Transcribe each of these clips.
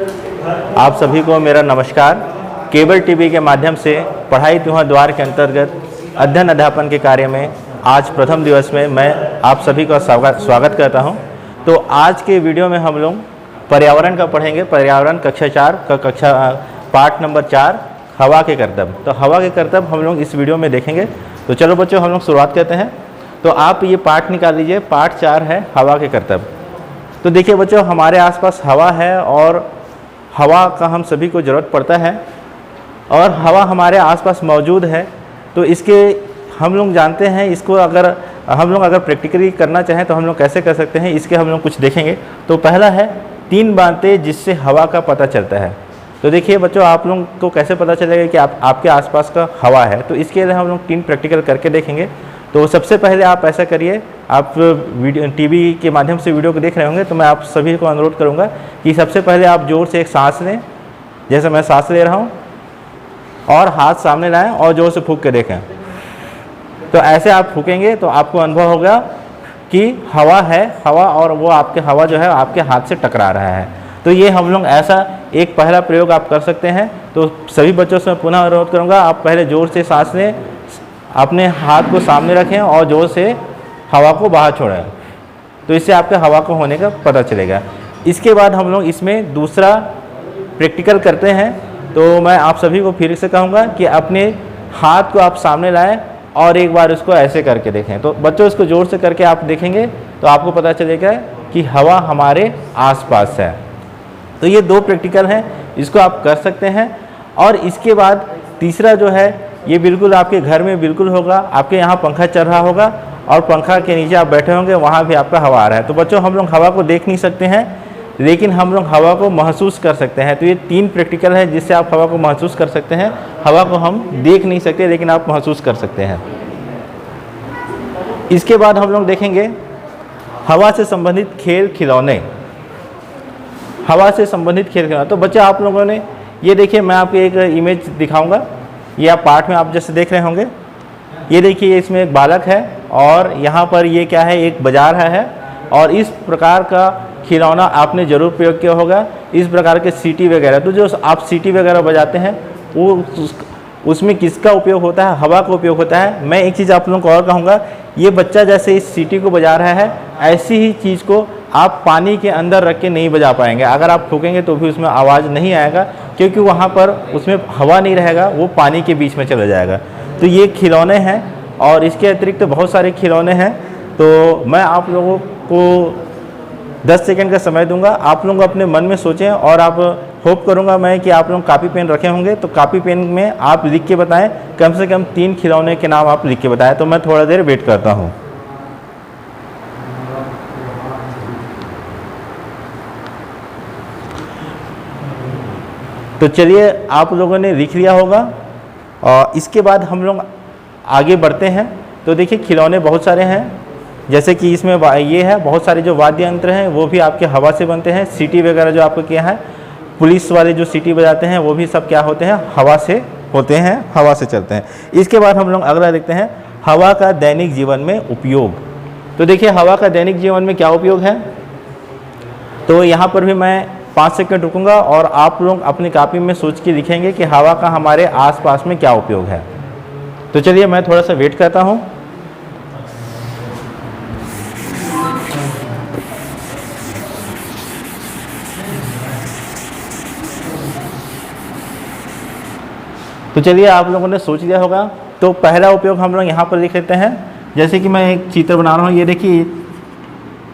आप सभी को मेरा नमस्कार। केबल टीवी के माध्यम से पढ़ाई त्योहार द्वार के अंतर्गत अध्ययन अध्यापन के कार्य में आज प्रथम दिवस में मैं आप सभी का स्वागत करता हूं। तो आज के वीडियो में हम लोग पर्यावरण का पढ़ेंगे। पर्यावरण कक्षा 4 का पाठ नंबर 4 हवा के करतब। तो हवा के करतब हम लोग इस वीडियो में देखेंगे। तो चलो बच्चों हम लोग शुरुआत करते हैं। तो आप ये पाठ निकाल लीजिए। पाठ 4 है हवा के करतब। तो देखिए बच्चों, हमारे आसपास हवा है और हवा का हम सभी को ज़रूरत पड़ता है और हवा हमारे आसपास मौजूद है। तो इसके हम लोग जानते हैं, इसको अगर हम लोग प्रैक्टिकली करना चाहें तो हम लोग कैसे कर सकते हैं, इसके हम लोग कुछ देखेंगे। तो पहला है 3 बातें जिससे हवा का पता चलता है। तो देखिए बच्चों, आप लोग को कैसे पता चलेगा कि आपके आसपास का हवा है। तो इसके लिए हम लोग 3 प्रैक्टिकल करके देखेंगे। तो सबसे पहले आप ऐसा करिए, आप वीडियो टीवी के माध्यम से वीडियो को देख रहे होंगे तो मैं आप सभी को अनुरोध करूंगा कि सबसे पहले आप जोर से एक सांस लें, जैसे मैं सांस ले रहा हूं, और हाथ सामने लाएं और जोर से फूंक के देखें। तो ऐसे आप फूकेंगे तो आपको अनुभव होगा कि हवा है, हवा और वो आपके हवा जो है आपके हाथ से टकरा रहा है। तो ये हम लोग ऐसा एक पहला प्रयोग आप कर सकते हैं। तो सभी बच्चों से मैं पुनः अनुरोध करूँगा, आप पहले जोर से सांस लें, अपने हाथ को सामने रखें और जोर से हवा को बाहर छोड़ें। तो इससे आपके हवा को होने का पता चलेगा। इसके बाद हम लोग इसमें दूसरा प्रैक्टिकल करते हैं। तो मैं आप सभी को फिर से कहूँगा कि अपने हाथ को आप सामने लाएं और एक बार उसको ऐसे करके देखें। तो बच्चों इसको जोर से करके आप देखेंगे तो आपको पता चलेगा कि हवा हमारे आसपास है। तो ये 2 प्रैक्टिकल हैं, इसको आप कर सकते हैं। और इसके बाद तीसरा जो है, ये बिल्कुल आपके घर में बिल्कुल होगा। आपके यहाँ पंखा चल रहा होगा और पंखा के नीचे आप बैठे होंगे, वहाँ भी आपका हवा आ रहा है। तो बच्चों, हम लोग हवा को देख नहीं सकते हैं लेकिन हम लोग हवा को महसूस कर सकते हैं। तो ये 3 प्रैक्टिकल है जिससे आप हवा को महसूस कर सकते हैं। हवा को हम देख नहीं सकते लेकिन आप महसूस कर सकते हैं। इसके बाद हम लोग देखेंगे हवा से संबंधित खेल खिलौने। हवा से संबंधित खेल खिलौने। तो बच्चे, आप लोगों ने ये देखिए, मैं आपको एक इमेज दिखाऊंगा। ये आप पाठ में आप जैसे देख रहे होंगे, ये देखिए इसमें एक बालक है और यहाँ पर ये क्या है, एक बाजार है। और इस प्रकार का खिलौना आपने ज़रूर प्रयोग किया होगा। इस प्रकार के सीटी वगैरह, तो जो आप सीटी वगैरह बजाते हैं वो उसमें किसका उपयोग होता है? हवा का उपयोग होता है। मैं एक चीज़ आप लोगों को और कहूँगा, ये बच्चा जैसे इस सीटी को बजा रहा है, ऐसी ही चीज़ को आप पानी के अंदर रख के नहीं बजा पाएंगे। अगर आप फूकेंगे तो भी उसमें आवाज़ नहीं आएगा, क्योंकि वहाँ पर उसमें हवा नहीं रहेगा, वो पानी के बीच में चला जाएगा। तो ये खिलौने हैं और इसके अतिरिक्त तो बहुत सारे खिलौने हैं। तो मैं आप लोगों को 10 सेकंड का समय दूंगा। आप लोग अपने मन में सोचें और आप होप करूंगा मैं कि आप लोग कापी पेन रखे होंगे। तो कापी पेन में आप लिख के बताएं, कम से कम 3 खिलौने के नाम आप लिख के बताएं। तो मैं थोड़ा देर वेट करता हूं। तो चलिए, आप लोगों ने लिख लिया होगा और इसके बाद हम लोग आगे बढ़ते हैं। तो देखिए, खिलौने बहुत सारे हैं, जैसे कि इसमें ये है, बहुत सारे जो वाद्य यंत्र हैं वो भी आपके हवा से बनते हैं। सीटी वगैरह जो आपको किया है, पुलिस वाले जो सीटी बजाते हैं वो भी सब क्या होते हैं? हवा से होते हैं, हवा से चलते हैं। इसके बाद हम लोग अगला देखते हैं, हवा का दैनिक जीवन में उपयोग। तो देखिए, हवा का दैनिक जीवन में क्या उपयोग है। तो यहाँ पर भी मैं 5 सेकंड रुकूंगा और आप लोग अपनी कापी में सोच के लिखेंगे कि हवा का हमारे आसपास में क्या उपयोग है। तो चलिए, मैं थोड़ा सा वेट करता हूँ। तो चलिए, आप लोगों ने सोच लिया होगा। तो पहला उपयोग हम लोग यहाँ पर लिख लेते हैं। जैसे कि मैं एक चित्र बना रहा हूँ, ये देखिए,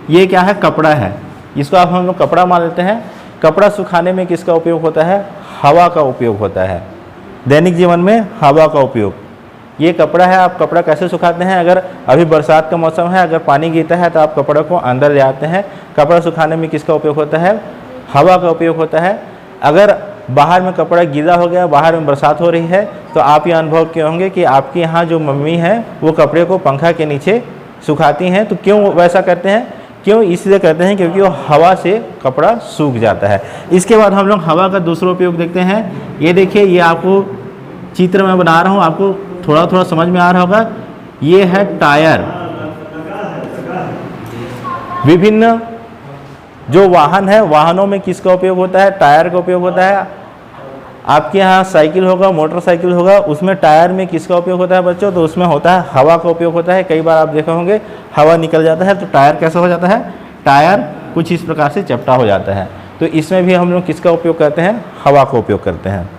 ये क्या है? कपड़ा है। इसको आप हम लोग कपड़ा मान लेते हैं। कपड़ा सुखाने में किसका उपयोग होता है? हवा का उपयोग होता है। दैनिक जीवन में हवा का उपयोग। ये कपड़ा है, आप कपड़ा कैसे सुखाते हैं? अगर अभी बरसात का मौसम है, अगर पानी गिरता है तो आप कपड़े को अंदर ले आते हैं। कपड़ा सुखाने में किसका उपयोग होता है? हवा का उपयोग होता है। अगर बाहर में कपड़ा गीला हो गया, बाहर में बरसात हो रही है, तो आप ये अनुभव किए होंगे कि आपके यहाँ जो मम्मी है वो कपड़े को पंखा के नीचे सुखाती हैं। तो क्यों वैसा करते हैं? क्यों? इसलिए करते हैं क्योंकि वो हवा से कपड़ा सूख जाता है। इसके बाद हम लोग हवा का दूसरा उपयोग देखते हैं। ये देखिए, ये आपको चित्र में बना रहा हूँ, आपको थोड़ा थोड़ा समझ में आ रहा होगा। ये है टायर। विभिन्न जो वाहन है, वाहनों में किसका उपयोग होता है? टायर का उपयोग होता है। आपके यहाँ साइकिल होगा, मोटरसाइकिल होगा, उसमें टायर में किसका उपयोग होता है बच्चों? तो उसमें होता है हवा का उपयोग होता है। कई बार आप देखे होंगे हवा निकल जाता है तो टायर कैसा हो जाता है? टायर कुछ इस प्रकार से चपटा हो जाता है। तो इसमें भी हम लोग किसका उपयोग करते हैं? हवा का उपयोग करते हैं।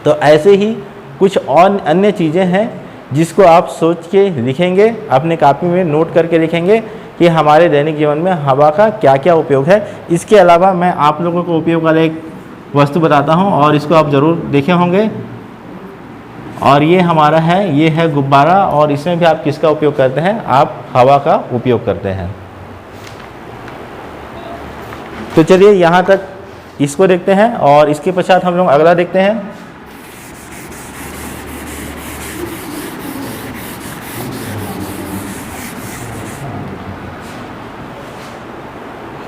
तो ऐसे ही कुछ और अन्य चीज़ें हैं जिसको आप सोच के लिखेंगे, अपने कॉपी में नोट करके लिखेंगे कि हमारे दैनिक जीवन में हवा का क्या क्या उपयोग है। इसके अलावा मैं आप लोगों को उपयोग वाला एक वस्तु बताता हूं और इसको आप ज़रूर देखे होंगे, और ये हमारा है, ये है गुब्बारा, और इसमें भी आप किसका उपयोग करते हैं? आप हवा का उपयोग करते हैं। तो चलिए यहाँ तक इसको देखते हैं और इसके पश्चात हम लोग अगला देखते हैं।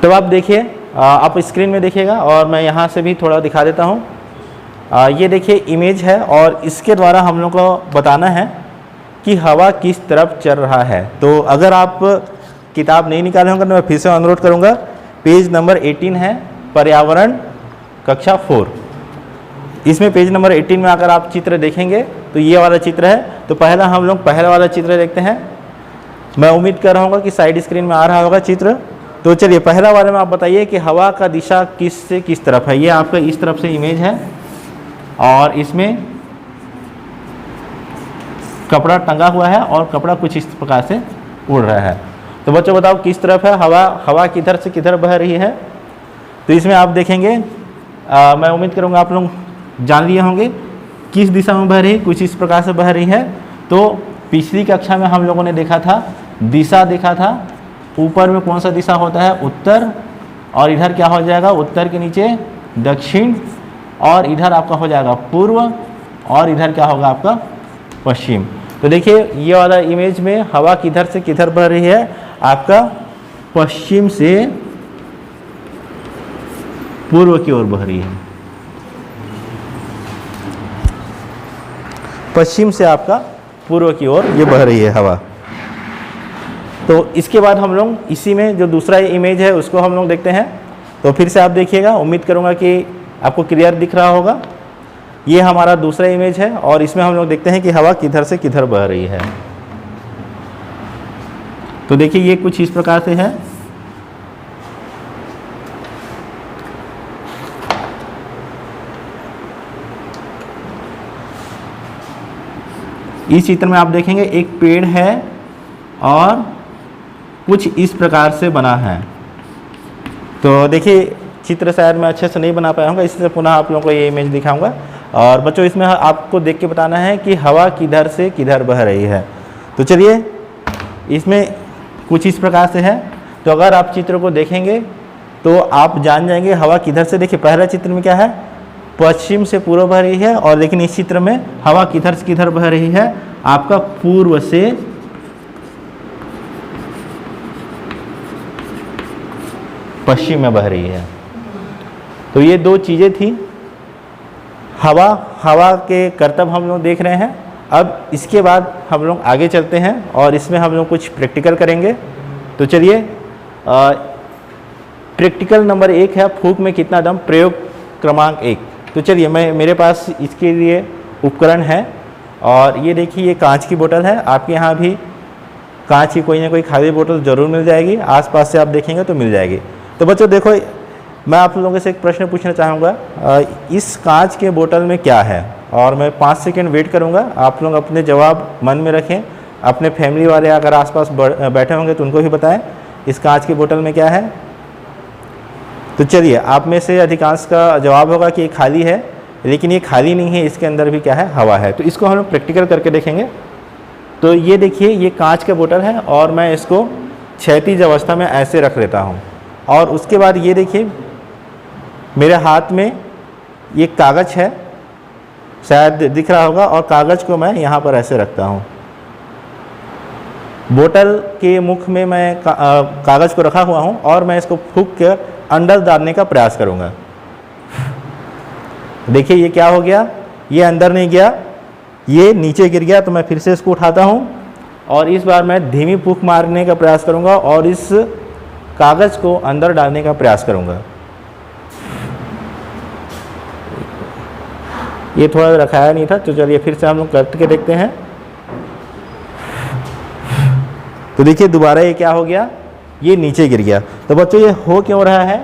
तो आप देखिए, आप स्क्रीन में देखिएगा और मैं यहाँ से भी थोड़ा दिखा देता हूँ। ये देखिए इमेज है और इसके द्वारा हम लोग को बताना है कि हवा किस तरफ चल रहा है। तो अगर आप किताब नहीं निकाले होंगे तो मैं फिर से अनुरोध करूँगा, पेज नंबर 18 है, पर्यावरण कक्षा 4। इसमें पेज नंबर 18 में अगर आप चित्र देखेंगे तो ये वाला चित्र है। तो पहला हम लोग पहला वाला चित्र देखते हैं। मैं उम्मीद कर रहा हूँ कि साइड स्क्रीन में आ रहा होगा चित्र। तो चलिए पहला वाले में आप बताइए कि हवा का दिशा किस से किस तरफ है। ये आपका इस तरफ से इमेज है और इसमें कपड़ा टंगा हुआ है और कपड़ा कुछ इस प्रकार से उड़ रहा है। तो बच्चों बताओ किस तरफ है हवा? हवा किधर से किधर बह रही है? तो इसमें आप देखेंगे, मैं उम्मीद करूँगा आप लोग जान लिए होंगे किस दिशा में बह रही है, कुछ इस प्रकार से बह रही है। तो पिछली कक्षा में हम लोगों ने देखा था, दिशा देखा था, ऊपर में कौन सा दिशा होता है? उत्तर, और इधर क्या हो जाएगा? उत्तर के नीचे दक्षिण, और इधर आपका हो जाएगा पूर्व, और इधर क्या होगा आपका? पश्चिम। तो देखिए ये वाला इमेज में हवा किधर से किधर बह रही है? आपका पश्चिम से पूर्व की ओर बह रही है। पश्चिम से आपका पूर्व की ओर ये बह रही है हवा। तो इसके बाद हम लोग इसी में जो दूसरा इमेज है उसको हम लोग देखते हैं। तो फिर से आप देखिएगा, उम्मीद करूंगा कि आपको क्लियर दिख रहा होगा। ये हमारा दूसरा इमेज है और इसमें हम लोग देखते हैं कि हवा किधर से किधर बह रही है। तो देखिए ये कुछ इस प्रकार से है। इस चित्र में आप देखेंगे एक पेड़ है और कुछ इस प्रकार से बना है। तो देखिए चित्र शायद मैं अच्छे से नहीं बना पाया हूँ, इससे पुनः आप लोगों को ये इमेज दिखाऊंगा। और बच्चों इसमें आपको देख के बताना है कि हवा किधर से किधर बह रही है। तो चलिए इसमें कुछ इस प्रकार से है। तो अगर आप चित्र को देखेंगे तो आप जान जाएंगे हवा किधर से। देखिए पहला चित्र में क्या है? पश्चिम से पूर्व बह रही है, और लेकिन इस चित्र में हवा किधर से किधर बह रही है? आपका पूर्व से पश्चिम में बह रही है। तो ये दो चीज़ें थी। हवा के करतब हम लोग देख रहे हैं। अब इसके बाद हम लोग आगे चलते हैं और इसमें हम लोग कुछ प्रैक्टिकल करेंगे। तो चलिए प्रैक्टिकल नंबर 1 है, फूंक में कितना दम, प्रयोग क्रमांक 1। तो चलिए मेरे पास इसके लिए उपकरण है, और ये देखिए ये कांच की बोतल है। आपके यहाँ भी कांच की कोई ना कोई खाली बोतल ज़रूर मिल जाएगी, आसपास से आप देखेंगे तो मिल जाएगी। तो बच्चों देखो, मैं आप लोगों से एक प्रश्न पूछना चाहूँगा, इस कांच के बोतल में क्या है? और मैं 5 सेकंड वेट करूँगा। आप लोग अपने जवाब मन में रखें। अपने फैमिली वाले अगर आसपास बैठे होंगे तो उनको भी बताएं इस कांच की बोतल में क्या है। तो चलिए आप में से अधिकांश का जवाब होगा कि ये खाली है, लेकिन ये खाली नहीं है, इसके अंदर भी क्या है? हवा है। तो इसको हम लोग प्रैक्टिकल करके देखेंगे। तो ये देखिए ये कांच का बोतल है और मैं इसको क्षैतिज अवस्था में ऐसे रख लेता हूँ, और उसके बाद ये देखिए मेरे हाथ में ये कागज़ है, शायद दिख रहा होगा, और कागज़ को मैं यहाँ पर ऐसे रखता हूँ। बोतल के मुख में मैं कागज़ को रखा हुआ हूँ और मैं इसको फूंक कर अंदर डालने का प्रयास करूँगा। देखिए ये क्या हो गया? ये अंदर नहीं गया, ये नीचे गिर गया। तो मैं फिर से इसको उठाता हूँ और इस बार मैं धीमी फूंक मारने का प्रयास करूँगा और इस कागज़ को अंदर डालने का प्रयास करूँगा। ये थोड़ा रखाया नहीं था, तो चलिए फिर से हम लोग करके देखते हैं। तो देखिए दोबारा ये क्या हो गया, ये नीचे गिर गया। तो बच्चों ये हो क्यों रहा है,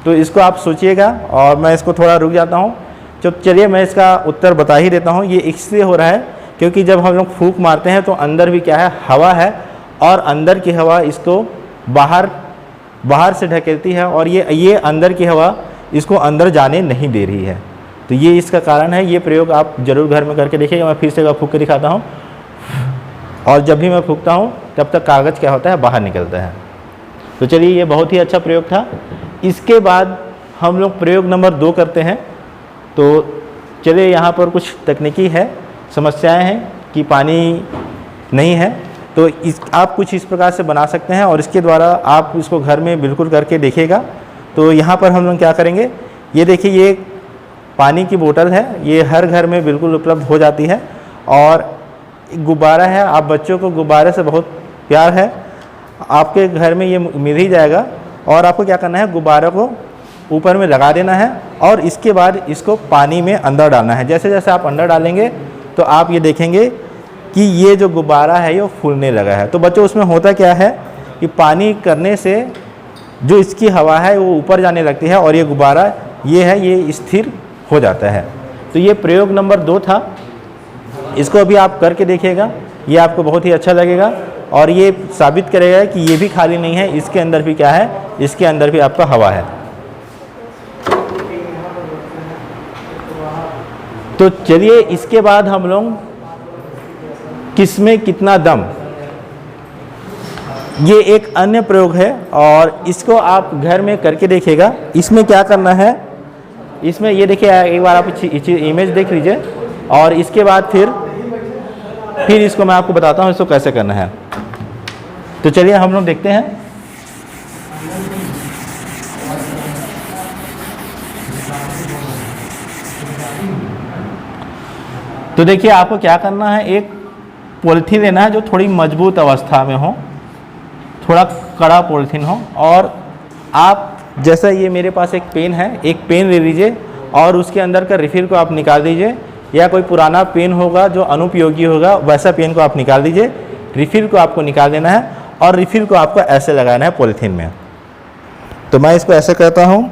तो इसको आप सोचिएगा और मैं इसको थोड़ा रुक जाता हूँ। तो चलिए मैं इसका उत्तर बता ही देता हूँ। ये इसलिए हो रहा है क्योंकि जब हम लोग फूंक मारते हैं तो अंदर भी क्या है, हवा है, और अंदर की हवा इसको बाहर से ढकेलती है, और ये अंदर की हवा इसको अंदर जाने नहीं दे रही है। तो ये इसका कारण है। ये प्रयोग आप ज़रूर घर में करके देखिएगा। मैं फिर से फूंक के दिखाता हूँ, और जब भी मैं फूंकता हूँ तब तक कागज़ क्या होता है, बाहर निकलता है। तो चलिए ये बहुत ही अच्छा प्रयोग था। इसके बाद हम लोग प्रयोग नंबर 2 करते हैं। तो चलिए यहाँ पर कुछ तकनीकी है, समस्याएं हैं कि पानी नहीं है, तो आप कुछ इस प्रकार से बना सकते हैं और इसके द्वारा आप इसको घर में बिल्कुल करके देखिएगा। तो यहाँ पर हम लोग क्या करेंगे, ये देखिए ये पानी की बोतल है, ये हर घर में बिल्कुल उपलब्ध हो जाती है, और गुब्बारा है। आप बच्चों को गुब्बारे से बहुत प्यार है, आपके घर में ये मिल ही जाएगा। और आपको क्या करना है, गुब्बारे को ऊपर में लगा देना है, और इसके बाद इसको पानी में अंदर डालना है। जैसे जैसे आप अंदर डालेंगे तो आप ये देखेंगे कि ये जो गुब्बारा है ये फूलने लगा है। तो बच्चों उसमें होता क्या है कि पानी करने से जो इसकी हवा है वो ऊपर जाने लगती है, और ये गुब्बारा ये है ये स्थिर हो जाता है। तो ये प्रयोग नंबर 2 था। इसको अभी आप करके देखिएगा, ये आपको बहुत ही अच्छा लगेगा, और ये साबित करेगा कि ये भी खाली नहीं है, इसके अंदर भी क्या है, इसके अंदर भी आपका हवा है। तो चलिए इसके बाद हम लोग किसमें कितना दम, ये एक अन्य प्रयोग है, और इसको आप घर में करके देखिएगा। इसमें क्या करना है, इसमें ये देखिए एक बार आप इमेज देख लीजिए, और इसके बाद फिर इसको मैं आपको बताता हूँ इसको कैसे करना है। तो चलिए हम लोग देखते हैं। तो देखिए आपको क्या करना है, एक पॉलीथीन लेना है जो थोड़ी मजबूत अवस्था में हो, थोड़ा कड़ा पॉलीथीन हो, और आप जैसा ये मेरे पास एक पेन है, एक पेन ले लीजिए और उसके अंदर का रिफिल को आप निकाल दीजिए, या कोई पुराना पेन होगा जो अनुपयोगी होगा वैसा पेन को आप निकाल दीजिए। रिफिल को आपको निकाल देना है, और रिफिल को आपको ऐसे लगाना है पॉलीथीन में। तो मैं इसको ऐसे करता हूँ,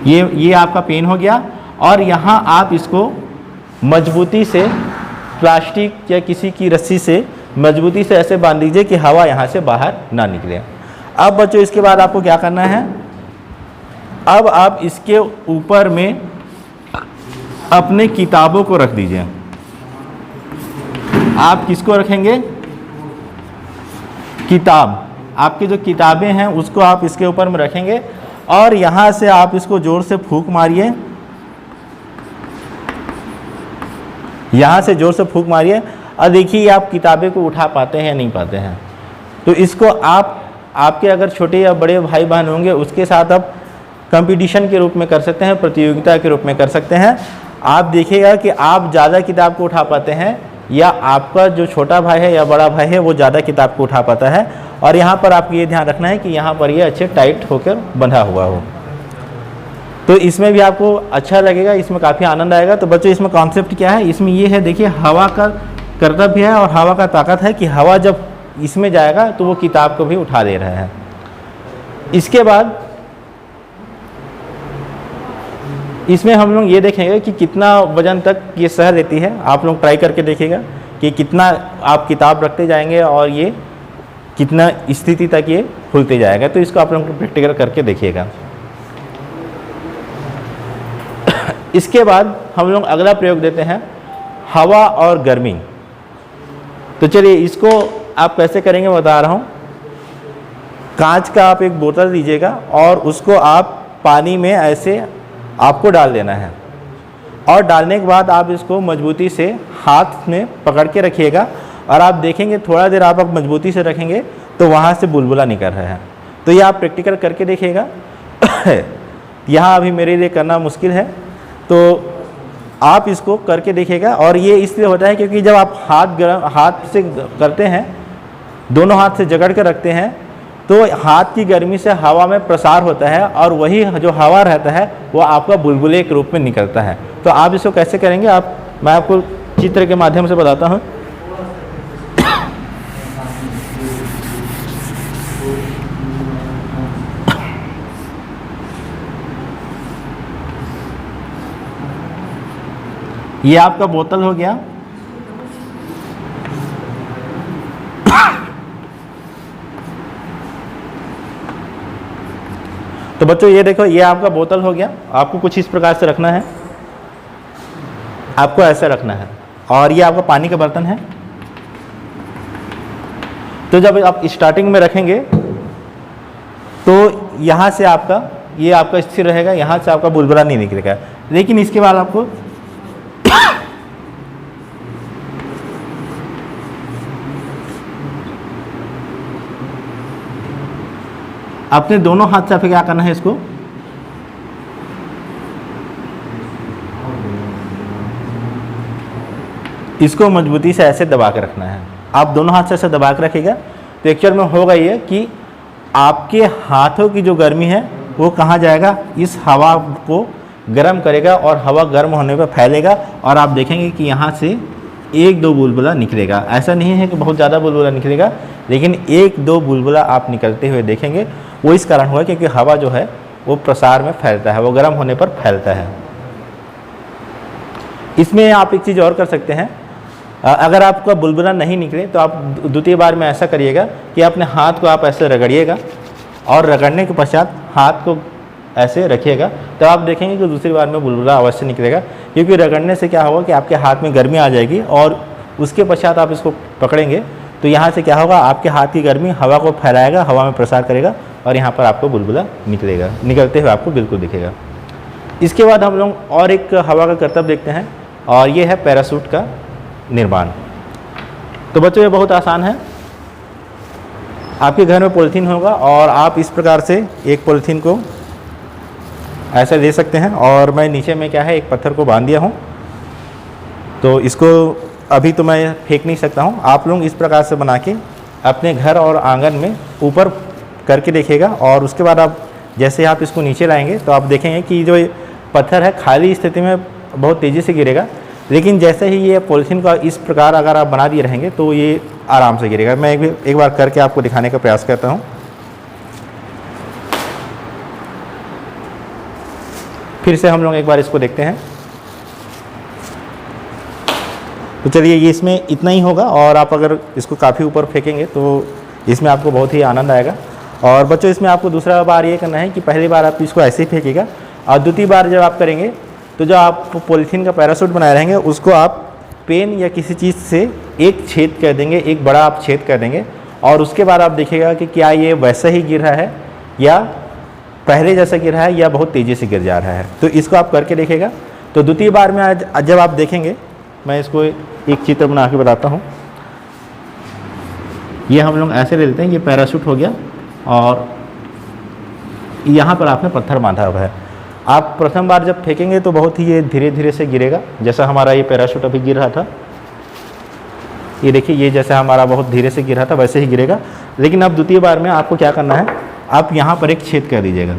ये आपका पेन हो गया, और यहाँ आप इसको मजबूती से प्लास्टिक या किसी की रस्सी से मजबूती से ऐसे बांध दीजिए कि हवा यहाँ से बाहर ना निकले। अब बच्चों इसके बाद आपको क्या करना है, अब आप इसके ऊपर में अपने किताबों को रख दीजिए। आप किसको रखेंगे, किताब, आपकी जो किताबें हैं उसको आप इसके ऊपर में रखेंगे, और यहाँ से आप इसको जोर से फूंक मारिए, यहाँ से जोर से फूंक मारिए, और देखिए आप किताबें को उठा पाते हैं या नहीं पाते हैं। तो इसको आपके अगर छोटे या बड़े भाई बहन होंगे उसके साथ आप कंपटीशन के रूप में कर सकते हैं, प्रतियोगिता के रूप में कर सकते हैं। आप देखिएगा कि आप ज़्यादा किताब को उठा पाते हैं, या आपका जो छोटा भाई है या बड़ा भाई है वो ज़्यादा किताब को उठा पाता है। और यहाँ पर आपको ये ध्यान रखना है कि यहाँ पर ये अच्छे टाइट होकर बंधा हुआ हो। तो इसमें भी आपको अच्छा लगेगा, इसमें काफ़ी आनंद आएगा। तो बच्चों इसमें कॉन्सेप्ट क्या है, इसमें ये है, देखिए हवा का कर्तव्य है और हवा का ताकत है कि हवा जब इसमें जाएगा तो वो किताब को भी उठा दे रहा है। इसके बाद इसमें हम लोग ये देखेंगे कि कितना वजन तक ये सह लेती है। आप लोग ट्राई करके देखिएगा कि कितना आप किताब रखते जाएंगे और ये कितना स्थिति तक ये खुलते जाएगा। तो इसको आप लोग प्रैक्टिकल करके देखिएगा। इसके बाद हम लोग अगला प्रयोग देते हैं, हवा और गर्मी। तो चलिए इसको आप कैसे करेंगे बता रहा हूँ। कांच का आप एक बोतल लीजिएगा और उसको आप पानी में ऐसे आपको डाल देना है, और डालने के बाद आप इसको मजबूती से हाथ में पकड़ के रखिएगा, और आप देखेंगे थोड़ा देर आप मजबूती से रखेंगे तो वहाँ से बुलबुला निकल रहा है। तो ये आप प्रैक्टिकल करके देखिएगा। यहाँ अभी मेरे लिए करना मुश्किल है, तो आप इसको करके देखिएगा। और ये इसलिए होता है क्योंकि जब आप हाथ से करते हैं दोनों हाथ से जकड़ के रखते हैं तो हाथ की गर्मी से हवा में प्रसार होता है और वही जो हवा रहता है वो आपका बुलबुले के रूप में निकलता है। तो आप इसको कैसे करेंगे, मैं आपको चित्र के माध्यम से बताता हूँ। ये आपका बोतल हो गया। तो बच्चों ये देखो, ये आपका बोतल हो गया। आपको कुछ इस प्रकार से रखना है, आपको ऐसे रखना है। और ये आपका पानी का बर्तन है। तो जब आप स्टार्टिंग में रखेंगे तो यहाँ से ये आपका स्थिर रहेगा, यहाँ से आपका बुलबुला नहीं निकलेगा। लेकिन इसके बाद आपको अपने दोनों हाथ से आपको क्या करना है, इसको मजबूती से ऐसे दबा के रखना है। आप दोनों हाथ से ऐसे दबा के रखिएगा तो एक्चुअल में होगा ये कि आपके हाथों की जो गर्मी है वो कहाँ जाएगा, इस हवा को गर्म करेगा और हवा गर्म होने पर फैलेगा और आप देखेंगे कि यहाँ से एक दो बुलबुला निकलेगा। ऐसा नहीं है कि बहुत ज़्यादा बुलबुला निकलेगा, लेकिन एक दो बुलबुला आप निकलते हुए देखेंगे। वो इस कारण हुआ क्योंकि हवा जो है वो प्रसार में फैलता है, वो गर्म होने पर फैलता है। इसमें आप एक चीज़ और कर सकते हैं, अगर आपका बुलबुला नहीं निकले तो आप द्वितीय बार में ऐसा करिएगा कि अपने हाथ को आप ऐसे रगड़िएगा और रगड़ने के पश्चात हाथ को ऐसे रखिएगा, तो आप देखेंगे कि दूसरी बार में बुलबुला अवश्य निकलेगा। क्योंकि रगड़ने से क्या होगा कि आपके हाथ में गर्मी आ जाएगी और उसके पश्चात आप इसको पकड़ेंगे तो यहाँ से क्या होगा, आपके हाथ की गर्मी हवा को फैलाएगा, हवा में प्रसार करेगा और यहाँ पर आपको बुलबुला निकलेगा, निकलते हुए आपको बिल्कुल दिखेगा। इसके बाद हम लोग और एक हवा का करतब देखते हैं और ये है पैराशूट का निर्माण। तो बच्चों ये बहुत आसान है। आपके घर में पॉलीथीन होगा और आप इस प्रकार से एक पॉलीथीन को ऐसे ले सकते हैं और मैं नीचे में क्या है एक पत्थर को बांध दिया हूँ। तो इसको अभी तो मैं फेंक नहीं सकता हूँ। आप लोग इस प्रकार से बना के अपने घर और आंगन में ऊपर करके देखिएगा और उसके बाद आप जैसे आप इसको नीचे लाएंगे तो आप देखेंगे कि जो पत्थर है खाली स्थिति में बहुत तेज़ी से गिरेगा, लेकिन जैसे ही ये पॉलीथीन का इस प्रकार अगर आप बना दिए रहेंगे तो ये आराम से गिरेगा। मैं एक बार करके आपको दिखाने का प्रयास करता हूँ। फिर से हम लोग एक बार इसको देखते हैं। तो चलिए ये इसमें इतना ही होगा और आप अगर इसको काफ़ी ऊपर फेंकेंगे तो इसमें आपको बहुत ही आनंद आएगा। और बच्चों इसमें आपको दूसरा बार ये करना है कि पहली बार आप इसको ऐसे ही फेंकेगा और द्वितीय बार जब आप करेंगे तो जो आप पॉलीथीन का पैराशूट बनाए रहेंगे उसको आप पेन या किसी चीज़ से एक छेद कर देंगे, एक बड़ा आप छेद कर देंगे और उसके बाद आप देखिएगा कि क्या ये वैसा ही गिर रहा है या पहले जैसा गिर रहा है या बहुत तेज़ी से गिर जा रहा है। तो इसको आप करके देखेगा। तो द्वितीय बार में आज जब आप देखेंगे, मैं इसको एक चित्र बना के बताता हूँ। ये हम लोग ऐसे ले लेते हैं, ये पैराशूट हो गया और यहाँ पर आपने पत्थर बांधा हुआ है। आप प्रथम बार जब फेंकेंगे तो बहुत ही ये धीरे धीरे से गिरेगा, जैसा हमारा ये पैराशूट अभी गिर रहा था। ये देखिए, ये जैसा हमारा बहुत धीरे से गिर रहा था वैसे ही गिरेगा। लेकिन अब द्वितीय बार में आपको क्या करना है, आप यहाँ पर एक छेद कर दीजिएगा,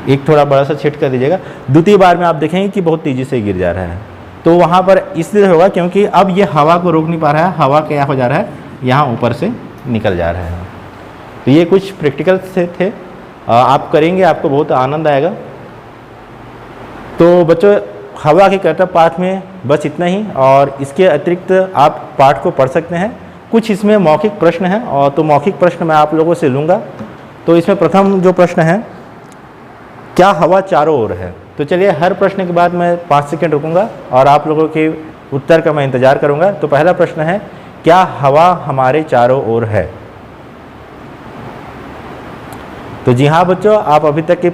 एक थोड़ा बड़ा सा छेद कर दीजिएगा। द्वितीय बार में आप देखेंगे कि बहुत तेज़ी से गिर जा रहा है। तो वहाँ पर इसलिए होगा क्योंकि अब ये हवा को रोक नहीं पा रहा है, हवा क्या हो जा रहा है, यहाँ ऊपर से निकल जा रहा है। तो ये कुछ प्रैक्टिकल से थे, आप करेंगे आपको बहुत आनंद आएगा। तो बच्चों हवा के करतब पाठ में बस इतना ही, और इसके अतिरिक्त आप पाठ को पढ़ सकते हैं। कुछ इसमें मौखिक प्रश्न हैं और तो मौखिक प्रश्न मैं आप लोगों से लूँगा। तो इसमें प्रथम जो प्रश्न है, क्या हवा चारों ओर है? तो चलिए हर प्रश्न के बाद मैं 5 सेकंड रुकूंगा और आप लोगों के उत्तर का मैं इंतज़ार करूंगा। तो पहला प्रश्न है, क्या हवा हमारे चारों ओर है? तो जी हाँ बच्चों, आप अभी तक के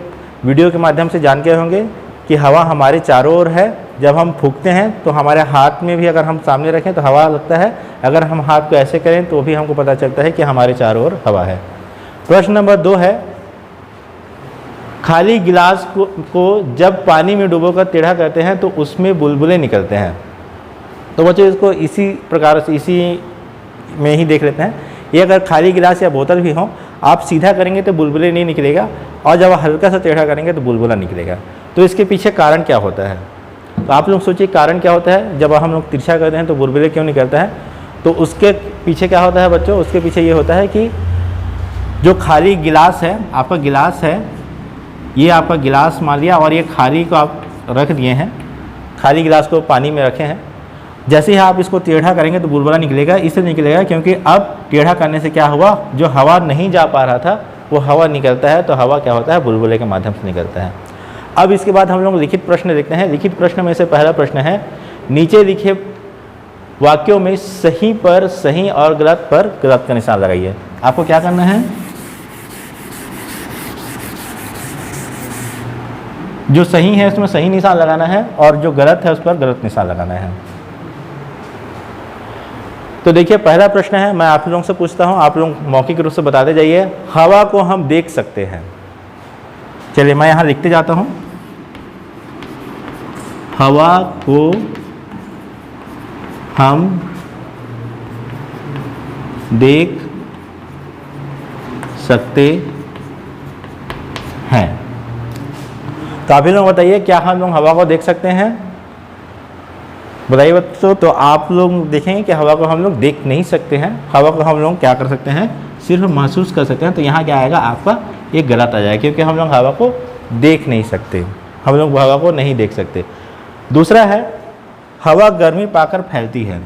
वीडियो के माध्यम से जान गए होंगे कि हवा हमारे चारों ओर है। जब हम फूंकते हैं तो हमारे हाथ में भी अगर हम सामने रखें तो हवा लगता है, अगर हम हाथ को ऐसे करें तो भी हमको पता चलता है कि हमारे चारों ओर हवा है। प्रश्न नंबर 2 है, खाली गिलास को जब पानी में डुबोकर टेढ़ा करते हैं तो उसमें बुलबुले निकलते हैं। तो बच्चों इसको इसी प्रकार से, इसी में ही देख लेते हैं। ये अगर खाली गिलास या बोतल भी हो, आप सीधा करेंगे तो बुलबुले नहीं निकलेगा, और जब हल्का सा टेढ़ा करेंगे तो बुलबुला निकलेगा। तो इसके पीछे कारण क्या होता है? तो आप लोग सोचिए कारण क्या होता है जब हम लोग तिरछा करते हैं तो बुलबुले क्यों निकलता है? तो उसके पीछे क्या होता है बच्चों? उसके पीछे ये होता है कि जो खाली गिलास है, आपका गिलास है, ये आपका गिलास मान लिया और ये खाली को आप रख दिए हैं, खाली गिलास को पानी में रखे हैं। जैसे ही आप इसको टेढ़ा करेंगे तो बुलबुला निकलेगा। इससे निकलेगा क्योंकि अब टेढ़ा करने से क्या हुआ, जो हवा नहीं जा पा रहा था वो हवा निकलता है। तो हवा क्या होता है? बुलबुले के माध्यम से निकलता है। अब इसके बाद हम लोग लिखित प्रश्न देखते हैं। लिखित प्रश्न में से पहला प्रश्न है, नीचे लिखे वाक्यों में सही पर सही और गलत पर गलत का निशान लगाइए। आपको क्या करना है? जो सही है उसमें सही निशान लगाना है और जो गलत है उस पर गलत निशान लगाना है। तो देखिए पहला प्रश्न है, मैं आप लोगों से पूछता हूं, आप लोग मौखिक रूप से बताते जाइए। हवा को हम देख सकते हैं। चलिए मैं यहां लिखते जाता हूं। हवा को हम देख सकते हैं। तो आप लोग बताइए, क्या हम लोग हवा को देख सकते हैं? बताइए बच्चों। तो आप लोग देखेंगे कि हवा को हम लोग देख नहीं सकते हैं। हवा को हम लोग क्या कर सकते हैं? सिर्फ महसूस कर सकते हैं। तो यहाँ क्या आएगा आपका? ये गलत आ जाएगा क्योंकि हम लोग हवा को देख नहीं सकते, हम लोग हवा को नहीं देख सकते। दूसरा है, हवा गर्मी पाकर फैलती है।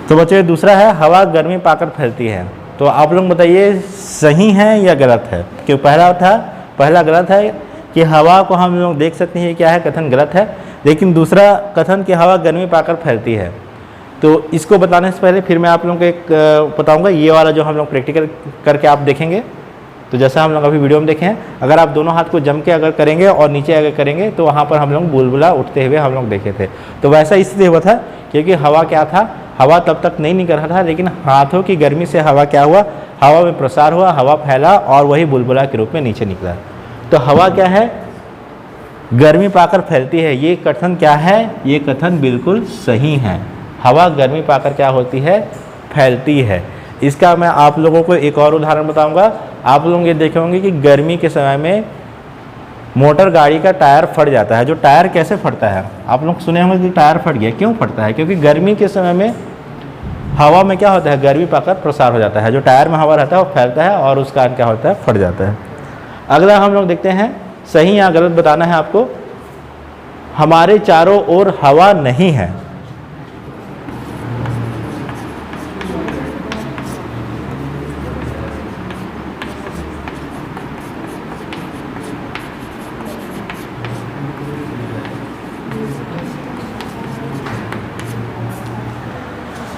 तो बच्चों दूसरा है, हवा गर्मी पाकर फैलती है। तो आप लोग बताइए सही है या गलत है? क्योंकि पहला गलत है कि हवा को हम लोग देख सकते हैं, क्या है? कथन गलत है। लेकिन दूसरा कथन कि हवा गर्मी पाकर फैलती है, तो इसको बताने से पहले फिर मैं आप लोगों को एक बताऊंगा। ये वाला जो हम लोग प्रैक्टिकल करके आप देखेंगे, तो जैसा हम लोग अभी वीडियो में देखे हैं, अगर आप दोनों हाथ को जम के अगर करेंगे और नीचे अगर करेंगे तो वहाँ पर हम लोग बुलबुला उठते हुए हम लोग देखे थे। तो वैसा इसलिए हुआ था क्योंकि हवा क्या था? हवा तब तक नहीं निकल रहा था, लेकिन हाथों की गर्मी से हवा क्या हुआ? हवा में प्रसार हुआ, हवा फैला और वही बुलबुला के रूप में नीचे निकला। तो हवा क्या है? गर्मी पाकर फैलती है। ये कथन क्या है? ये कथन बिल्कुल सही है। हवा गर्मी पाकर क्या होती है? फैलती है। इसका मैं आप लोगों को एक और उदाहरण बताऊंगा। आप लोग ये देखे होंगे कि गर्मी के समय में मोटर गाड़ी का टायर फट जाता है। जो टायर कैसे फटता है? आप लोग सुने होंगे कि टायर फट गया। क्यों फटता है? क्योंकि गर्मी के समय में हवा में क्या होता है? गर्मी पाकर प्रसार हो जाता है। जो टायर में हवा रहता है वो फैलता है और उसका कारण क्या होता है? फट जाता है। अगला हम लोग देखते हैं, सही या गलत बताना है आपको। हमारे चारों ओर हवा नहीं है।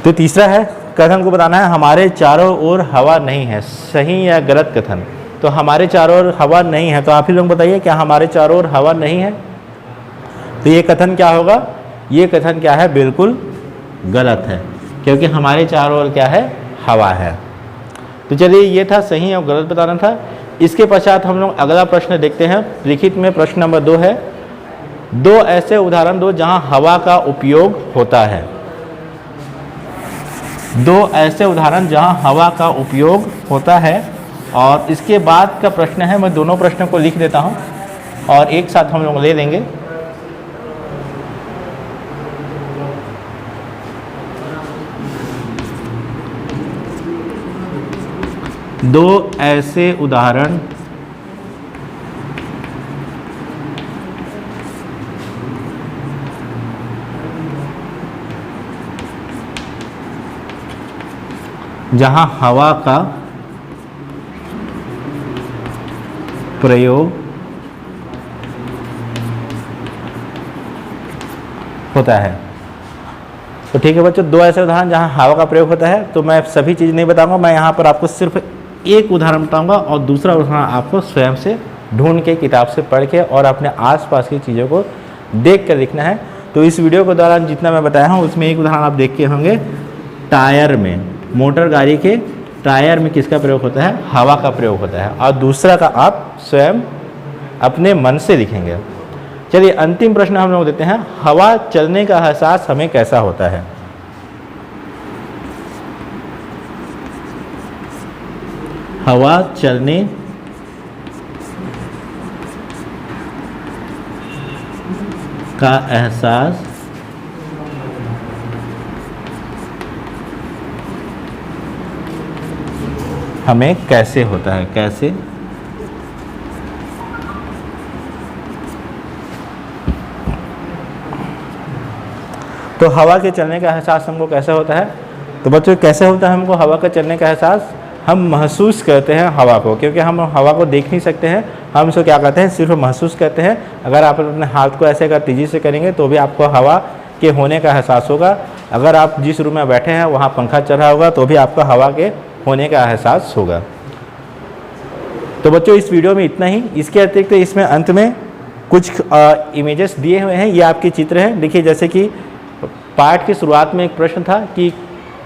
तो तीसरा है, कथन को बताना है हमारे चारों ओर हवा नहीं है। सही या गलत कथन? तो हमारे चारों ओर हवा नहीं है। तो आप ही लोग बताइए, क्या हमारे चारों ओर हवा नहीं है? तो ये कथन क्या होगा? ये कथन क्या है? बिल्कुल गलत है, क्योंकि हमारे चारों ओर क्या है? हवा है। तो चलिए ये था सही और गलत बताना था। इसके पश्चात हम लोग अगला प्रश्न देखते हैं। लिखित में प्रश्न नंबर 2 है, दो ऐसे उदाहरण दो जहां हवा का उपयोग होता है। दो ऐसे उदाहरण जहां हवा का उपयोग होता है। और इसके बाद का प्रश्न है, मैं दोनों प्रश्नों को लिख देता हूं और एक साथ हम लोग ले लेंगे। दो ऐसे उदाहरण जहां हवा का प्रयोग होता है। तो ठीक है बच्चों, दो ऐसे उदाहरण जहां हवा का प्रयोग होता है। तो मैं सभी चीज़ नहीं बताऊंगा, मैं यहाँ पर आपको सिर्फ एक उदाहरण बताऊंगा और दूसरा उदाहरण आपको स्वयं से ढूंढ के, किताब से पढ़ के और अपने आसपास की चीज़ों को देख कर लिखना है। तो इस वीडियो के दौरान जितना मैं बताया हूँ उसमें एक उदाहरण आप देख के होंगे टायर में। मोटर गाड़ी के टायर में किसका प्रयोग होता है? हवा का प्रयोग होता है। और दूसरा का आप स्वयं अपने मन से लिखेंगे। चलिए अंतिम प्रश्न हम लोग देते हैं, हवा चलने का एहसास हमें कैसा होता है? हवा चलने का एहसास हमें कैसे होता है? कैसे? तो हवा के चलने का एहसास हमको कैसे होता है? तो बच्चों कैसे होता है हमको हवा का चलने का एहसास? हम महसूस करते हैं हवा को, क्योंकि हम हवा को देख नहीं सकते हैं, हम इसको क्या करते हैं? सिर्फ महसूस करते हैं। अगर आप अपने हाथ को ऐसे अगर तेज़ी से करेंगे तो भी आपको हवा के होने का एहसास होगा। अगर आप जिस रूम में बैठे हैं वहाँ पंखा चल रहा होगा तो भी आपको हवा के होने का एहसास होगा। तो बच्चों इस वीडियो में इतना ही। इसके अतिरिक्त इसमें अंत में कुछ इमेजेस दिए हुए हैं, ये आपके चित्र हैं। देखिए जैसे कि पाठ की शुरुआत में एक प्रश्न था कि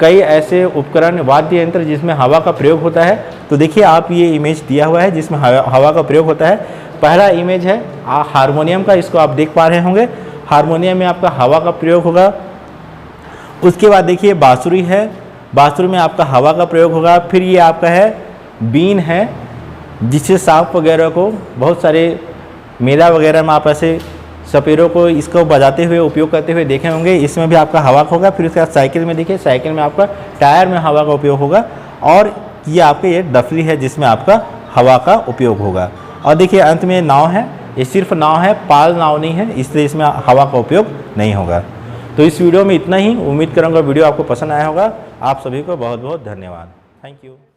कई ऐसे उपकरण वाद्य यंत्र जिसमें हवा का प्रयोग होता है। तो देखिए आप ये इमेज दिया हुआ है जिसमें हवा का प्रयोग होता है। पहला इमेज है हारमोनियम का, इसको आप देख पा रहे होंगे। हारमोनियम में आपका हवा का प्रयोग होगा। उसके बाद देखिए बांसुरी है, बांसुरी में आपका हवा का प्रयोग होगा। फिर ये आपका है बीन है, जिससे सांप वगैरह को बहुत सारे मेला वगैरह में आप ऐसे सपेरों को इसको बजाते हुए उपयोग करते हुए देखे होंगे, इसमें भी आपका हवा का होगा। फिर उसके बाद साइकिल में देखिए, साइकिल में आपका टायर में हवा का उपयोग होगा। और ये आपके ये डफली है जिसमें आपका हवा का उपयोग होगा। और देखिए अंत में नाव है, ये सिर्फ नाव है, पाल नाव नहीं है, इसलिए इसमें हवा का उपयोग नहीं होगा। तो इस वीडियो में इतना ही। उम्मीद करूँगा वीडियो आपको पसंद आया होगा। आप सभी को बहुत बहुत धन्यवाद। Thank you.